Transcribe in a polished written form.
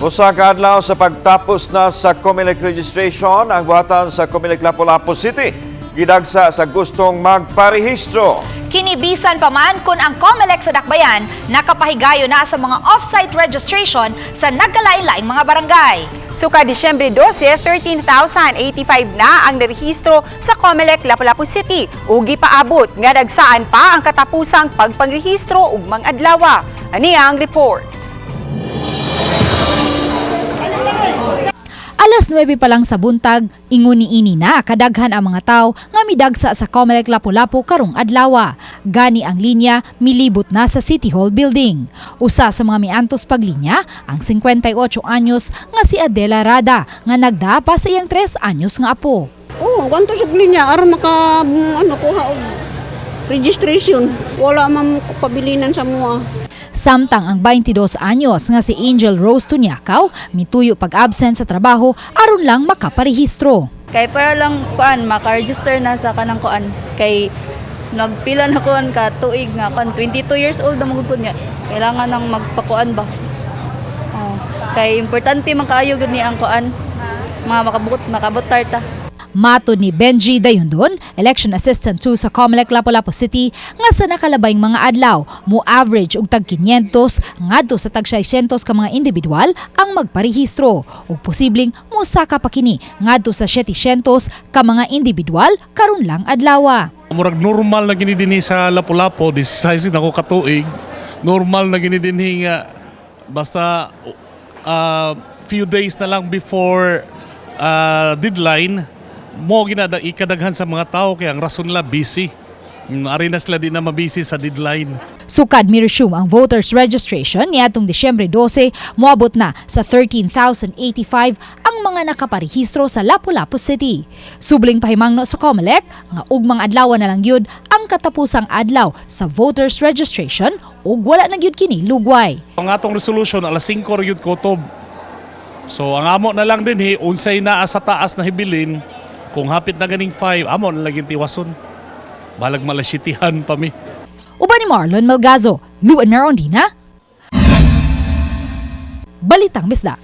Usa ka adlaw sa pagtapos na sa COMELEC registration, ang buhatan sa COMELEC Lapu-Lapu City gidagsa sa gustong magparehistro. Kinibisan pa man kung ang COMELEC sa Dakbayan nakapahigayo na sa mga off-site registration sa nagkalain-laing mga barangay. Suka Disyembre 12, 13,085 na ang narehistro sa COMELEC Lapu-Lapu City. Ugi paabot nga dagsaan pa ang katapusang pagpangrehistro ug mga adlaw. Ani ang report. Alas 9 pa lang sa buntag, inguni-ini na kadaghan ang mga tao nga midagsa sa COMELEC Lapu-Lapu karong adlaw. Gani ang linya milibot na sa City Hall building. Usa sa mga miantos paglinya ang 58 anyos nga si Adela Rada nga nagdapa sa iyang 3 anyos nga apo. Ganito sa linya aron maka kuha og registration. Wala man pabilinan sa mga. Samtang ang 22 anyos nga si Angel Rose Tunyakaw mituyo pag-absent sa trabaho aron lang makaparehistro. Kay para lang kuan maka-register na sa kanang kuan kay nagpila na kuan ka tuig nga kuan 22 years old na magud niya. Kailangan nang magpakuan ba. Kay importante man kaayo gud ni ang kuan mga makabotar ta. Mato ni Benji Dayondon, Election Assistant 2 sa COMELEC Lapu-Lapu City, nga sa nakalabayng mga adlaw, mo average og tag 500 ngadto sa tag 600 ka mga individual ang magparehistro ug posibleng mosaka pa kini ngadto sa 700 ka mga individual karon lang adlaw. Murag normal na gini dinhi sa Lapu-Lapu, this size ako katuig. Normal na gini dinhi nga basta few days na lang before deadline mo ikadaghan sa mga tao kaya ang rason nila busy. Ari na sila di na mabisi sa deadline. Sukad mi-resume ang voters registration niadtong Disyembre 12, moabot na sa 13,085 ang mga nakaparehistro sa Lapu-Lapu City. Subling pahimangno sa COMELEC nga ugmang adlaw na lang gyud ang katapusang adlaw sa voters registration ug wala na gyud kini lugway. Ang atong resolution alas 5 ra gyud kotob. So ang amo na lang din unsay naa sa taas na hibilin. Kung hapit na ganing 5, amo na laging tiwason. Balag malasitihan pa mi. Uban ni Marlon Malgazo, Luan Marondina, Balitang Misda.